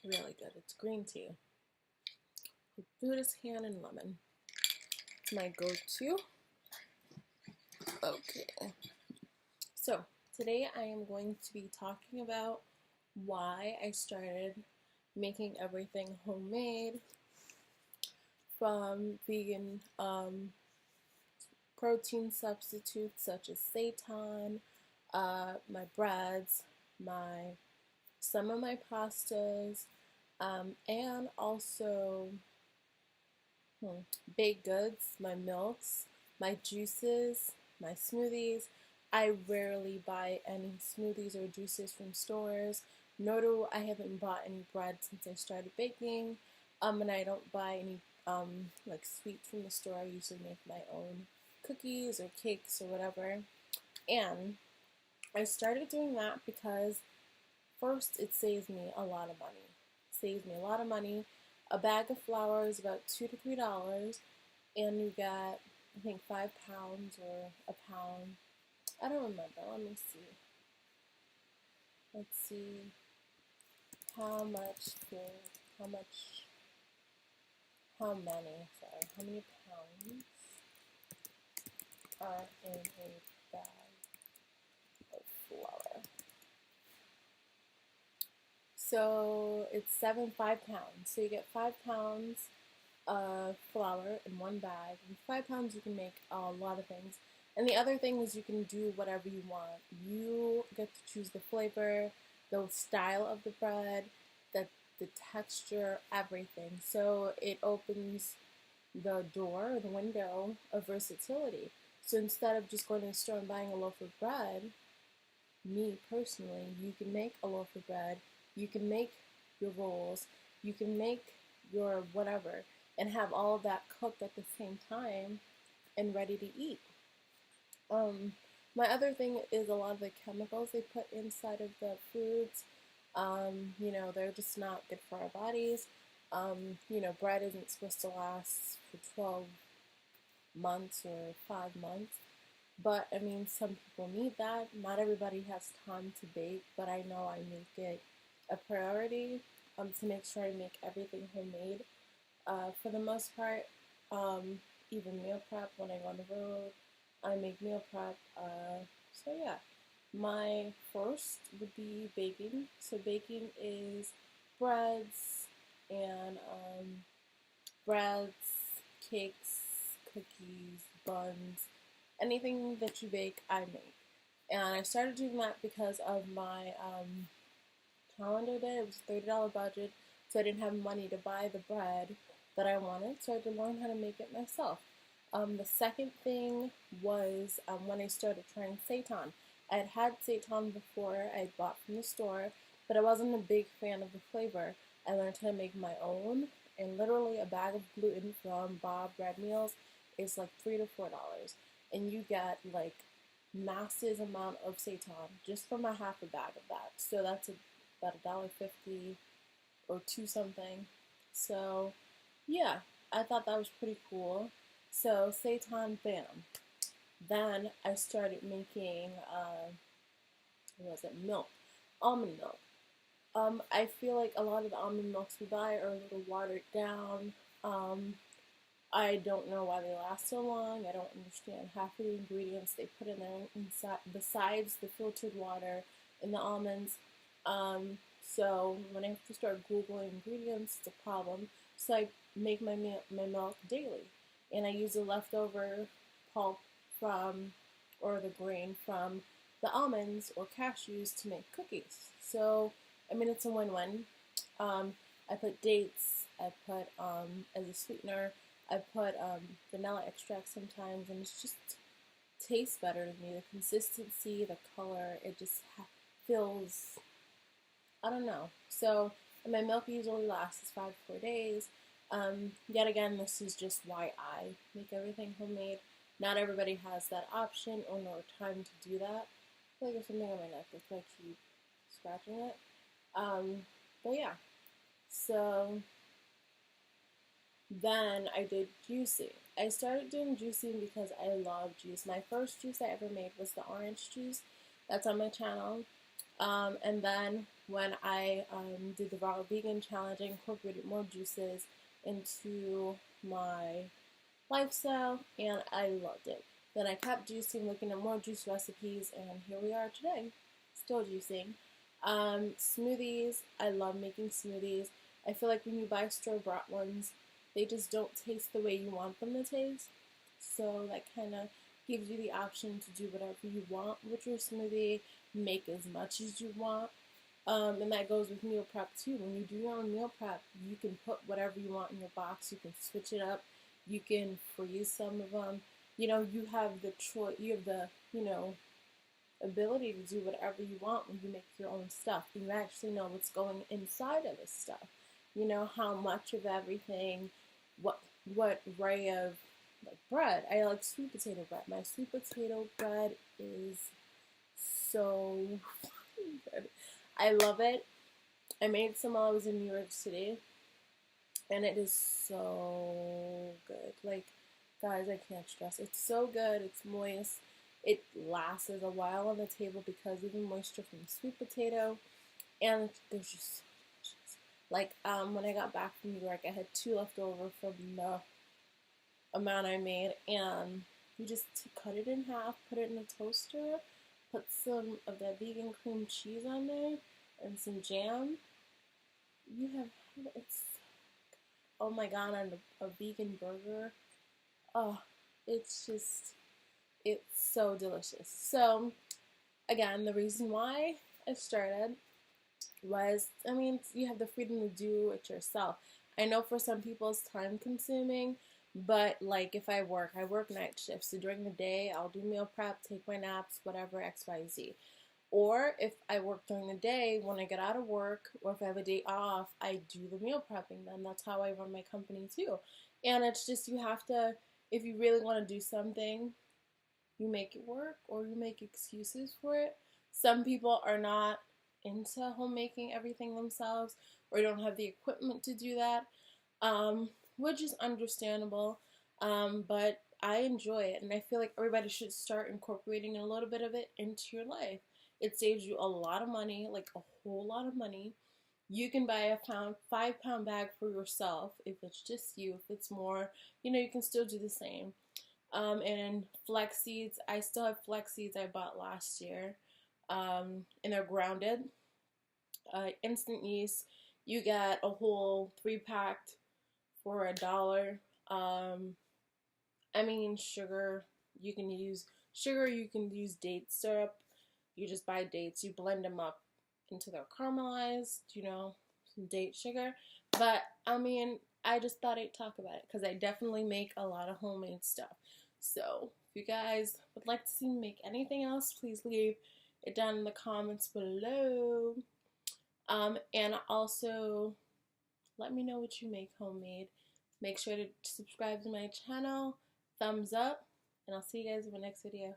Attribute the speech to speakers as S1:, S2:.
S1: Really good. It's green tea with Buddhist hand and lemon. It's my go-to. Okay. So today I am going to be talking about why I started making everything homemade, from vegan protein substitutes such as seitan, my breads, some of my pastas, and also baked goods, my milks, my juices, my smoothies. I rarely buy any smoothies or juices from stores, nor do I haven't bought any bread since I started baking. And I don't buy any like sweets from the store. I usually make my own cookies or cakes or whatever. And I started doing that because first, it saves me a lot of money. Saves me a lot of money. A bag of flour is about $2 to $3, and you get, I think, 5 pounds or a pound. I don't remember. Let me see. Let's see how many, how many pounds are in a bag of flour. So it's 5 pounds. So you get 5 pounds of flour in one bag. With 5 pounds, you can make a lot of things. And the other thing is you can do whatever you want. You get to choose the flavor, the style of the bread, the texture, everything. So it opens the door, the window of versatility. So instead of just going to the store and buying a loaf of bread, me personally, you can make a loaf of bread, you can make your rolls, you can make your whatever, and have all of that cooked at the same time and ready to eat. My other thing is a lot of the chemicals they put inside of the foods. They're just not good for our bodies. Bread isn't supposed to last for 12 months or 5 months. But, I mean, some people need that. Not everybody has time to bake, but I know I make it a priority to make sure I make everything homemade. For the most part, even meal prep when I go on the road, I make meal prep. So, yeah. My first would be baking. So, baking is breads and cakes, cookies, buns, anything that you bake, I make. And I started doing that because of my calendar day. It was a $30 budget, so I didn't have money to buy the bread that I wanted, so I had to learn how to make it myself. The second thing was when I started trying seitan. I had seitan before I had bought from the store, but I wasn't a big fan of the flavor. I learned how to make my own, and literally a bag of gluten from Bob Bread Meals is like $3 to $4, and you get like massive amount of seitan just from a half a bag of that. So that's about $1.50 or two something. So yeah, I thought that was pretty cool. So seitan, bam. Then I started making milk, almond milk. I feel like a lot of the almond milks we buy are a little watered down. I don't know why they last so long. I don't understand half of the ingredients they put in there inside, besides the filtered water in the almonds. So when I have to start Googling ingredients, it's a problem. So I make my milk daily, and I use the leftover pulp from, or the grain from, the almonds or cashews to make cookies. So, I mean, it's a win-win. I put dates, I put, as a sweetener, I put vanilla extract sometimes, and it just tastes better to me. The consistency, the color, it just feels, I don't know. So, and my milk usually lasts 5 to 4 days. Yet again, this is just why I make everything homemade. Not everybody has that option or no time to do that. I feel like there's something on my neck. That's why I keep scratching it. But yeah. So then I did juicing. I started doing juicing because I love juice. My first juice I ever made was the orange juice. That's on my channel. And then when I did the raw vegan challenge, I incorporated more juices into my lifestyle, and I loved it. Then I kept juicing, looking at more juice recipes, and here we are today, still juicing. Smoothies, I love making smoothies. I feel like when you buy store-bought ones, they just don't taste the way you want them to taste. So that kind of gives you the option to do whatever you want with your smoothie, make as much as you want. And that goes with meal prep too. When you do your own meal prep, you can put whatever you want in your box. You can switch it up. You can freeze some of them. You know, you have the choice. You have the, ability to do whatever you want when you make your own stuff. You actually know what's going inside of this stuff. You know how much of everything, what array of like bread. I like sweet potato bread. My sweet potato bread is so good. I love it. I made some while I was in New York City, and it is so good. Like, guys, I can't stress. It's so good. It's moist. It lasts a while on the table because of the moisture from the sweet potato, and there's just so delicious. Like, when I got back from New York, I had 2 left over from the amount I made, and you just cut it in half, put it in a toaster, put some of that vegan cream cheese on there, and some jam. You have it's oh my god, on a vegan burger. Oh, it's so delicious. So again, the reason why I started was, I mean, you have the freedom to do it yourself. I know for some people it's time consuming, but like if I work night shifts. So during the day, I'll do meal prep, take my naps, whatever, XYZ. Or if I work during the day, when I get out of work, or if I have a day off, I do the meal prepping then. That's how I run my company too. And it's just, you have to, if you really want to do something, you make it work or you make excuses for it. Some people are not into homemaking everything themselves or don't have the equipment to do that, which is understandable, but I enjoy it, and I feel like everybody should start incorporating a little bit of it into your life. It saves you a lot of money, like a whole lot of money. You can buy a 5-pound bag for yourself if it's just you. If it's more, you can still do the same. And flex seeds, I still have flex seeds I bought last year, and they're grounded. Instant yeast, you get a whole 3-pack for $1. I mean, sugar, you can use date syrup. You just buy dates, you blend them up until they're caramelized, some date sugar. But, I mean, I just thought I'd talk about it because I definitely make a lot of homemade stuff. So, if you guys would like to see me make anything else, please leave it down in the comments below. And also, let me know what you make homemade. Make sure to subscribe to my channel, thumbs up, and I'll see you guys in my next video.